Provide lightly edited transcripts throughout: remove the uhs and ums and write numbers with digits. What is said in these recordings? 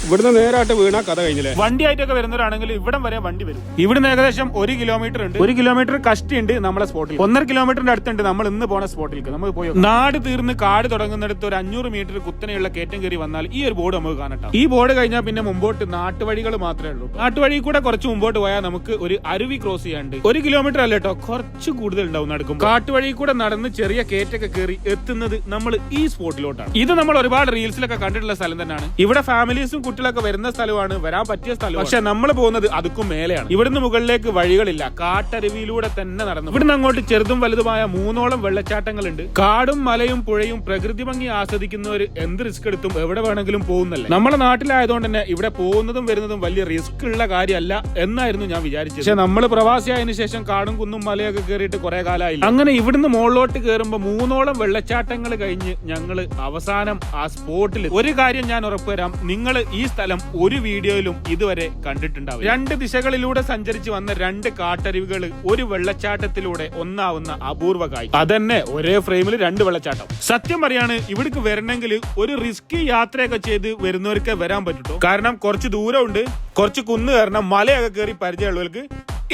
ഇവിടുന്ന് നേരായിട്ട് വീണാ കഥ കഴിഞ്ഞില്ലേ. വണ്ടി ആയിട്ടൊക്കെ വരുന്നവരാണെങ്കിൽ ഇവിടം വരെ വണ്ടി വരും. ഇവിടുന്ന് ഏകദേശം 1 കിലോമീറ്റർ ഉണ്ട്. 1 കിലോമീറ്റർ കഷ്ടിയുണ്ട് നമ്മളെ സ്പോട്ടിൽ. 1.5 കിലോമീറ്ററിന്റെ അടുത്തുണ്ട് നമ്മൾ ഇന്ന് പോണ സ്പോട്ടിലേക്ക്. നമുക്ക് പോയോ. നാട് തീർന്ന് കാട് തുടങ്ങുന്നിടത്ത് ഒരു 500 മീറ്റർ കുത്തനെയുള്ള കയറ്റം കയറി വന്നാൽ ഈ ഒരു ബോർഡ് നമുക്ക് കാണാം. ഈ ബോർഡ് കഴിഞ്ഞാൽ പിന്നെ മുമ്പോട്ട് നാട്ടുവഴികൾ മാത്രമേ ഉള്ളൂ. നാട്ടുവഴി കൂടെ കുറച്ച് മുമ്പോട്ട് പോയാൽ നമുക്ക് ഒരു അരുവി ക്രോസ് ചെയ്യാണ്ട്. 1 കിലോമീറ്റർ അല്ല കേട്ടോ, കുറച്ച് കൂടുതൽ ഉണ്ടാവും നടക്കും. കാട്ടുവഴി കൂടെ നടന്ന് ചെറിയ കയറ്റൊക്കെ കയറി എത്തുന്നത് നമ്മൾ ഈ സ്പോട്ടിലോട്ടാണ്. ഇത് നമ്മൾ ഒരുപാട് റീൽസിലൊക്കെ കണ്ടിട്ടുള്ള സ്ഥലം തന്നെയാണ്. ഇവിടെ ഫാമിലീസും കുട്ടികളൊക്കെ വരുന്ന സ്ഥലമാണ്, വരാൻ പറ്റിയ സ്ഥലം. പക്ഷെ നമ്മൾ പോകുന്നത് അതുക്കും മേലെയാണ്. ഇവിടുന്ന് മുകളിലേക്ക് വഴികളില്ല, കാട്ടരുവിയിലൂടെ തന്നെ നടന്നു. ഇവിടുന്ന് അങ്ങോട്ട് ചെറുതും വലുതുമായ 3ഓളം വെള്ളച്ചാട്ടങ്ങളുണ്ട്. കാടും മലയും പുഴയും പ്രകൃതി ഭംഗി ആസ്വദിക്കുന്നവർ എന്ത് റിസ്ക് എടുത്തും എവിടെ വേണമെങ്കിലും പോകുന്നല്ലേ. നമ്മുടെ നാട്ടിലായതുകൊണ്ട് തന്നെ ഇവിടെ പോകുന്നതും വരുന്നതും വലിയ റിസ്ക് ഉള്ള കാര്യമല്ല എന്നായിരുന്നു ഞാൻ വിചാരിച്ചത്. പക്ഷെ നമ്മൾ പ്രവാസിയായതിനു ശേഷം കാടും കുന്നും മലയൊക്കെ കയറിയിട്ട് കുറെ കാലമായില്ല. അങ്ങനെ ഇവിടുന്ന് മുകളിലോട്ട് കയറുമ്പോൾ 3ഓളം വെള്ളച്ചാട്ടങ്ങൾ കഴിഞ്ഞ് ഞങ്ങള് അവസാനം ആ സ്പോട്ടിൽ. ഒരു കാര്യം ഞാൻ ഉറപ്പുവരാം, നിങ്ങൾ ഈ സ്ഥലം ഒരു വീഡിയോയിലും ഇതുവരെ കണ്ടിട്ടുണ്ടാവും. 2 ദിശകളിലൂടെ സഞ്ചരിച്ച് വന്ന 2 കാട്ടരുവികൾ ഒരു വെള്ളച്ചാട്ടത്തിലൂടെ ഒന്നാവുന്ന അപൂർവ കാഴ്ച. അതന്നെ ഒരേ ഫ്രെയിമിൽ 2 വെള്ളച്ചാട്ടം. സത്യം പറയാണ്, ഇവിടേക്ക് വരണമെങ്കിൽ ഒരു റിസ്കി യാത്രയൊക്കെ ചെയ്ത് വരുന്നവർക്ക് വരാൻ പറ്റുട്ടോ. കാരണം കുറച്ച് ദൂരമുണ്ട്, കുറച്ച് കുന്ന് കയറണം, മലയൊക്കെ കയറി പരിചയമുള്ളവർക്ക്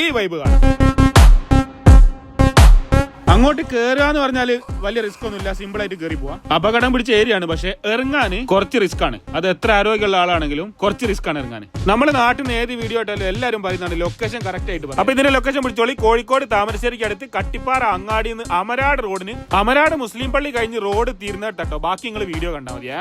ഈ വൈബ് കാണാം. അങ്ങോട്ട് കയറുക എന്ന് പറഞ്ഞാൽ വലിയ റിസ്ക് ഒന്നുമില്ല, സിമ്പിൾ ആയിട്ട് കയറി പോവാം. അപകടം പിടിച്ച ഏരിയ ആണ്, പക്ഷെ ഇറങ്ങാൻ കുറച്ച് റിസ്ക് ആണ്. അത് എത്ര ആരോഗ്യമുള്ള ആളാണെങ്കിലും കുറച്ച് റിസ്ക് ആണ് ഇറങ്ങാൻ. നമ്മുടെ നാട്ടിൽ നിന്ന് ഏത് വീഡിയോ ആയിട്ടാലും എല്ലാവരും പറയുന്നതാണ് ലൊക്കേഷൻ കറക്റ്റ് ആയിട്ട്. അപ്പൊ ഇതിന്റെ ലൊക്കേഷൻ പിടിച്ചോളി. കോഴിക്കോട് താമരശ്ശേരിക്ക് അടുത്ത് കട്ടിപ്പാറ അങ്ങാടിന്ന് അമരാട് റോഡിന്, അമരാട് മുസ്ലിം പള്ളി കഴിഞ്ഞ് റോഡ് തീർന്നിട്ടോ. ബാക്കി നിങ്ങൾ വീഡിയോ കണ്ടാൽ മതിയാ.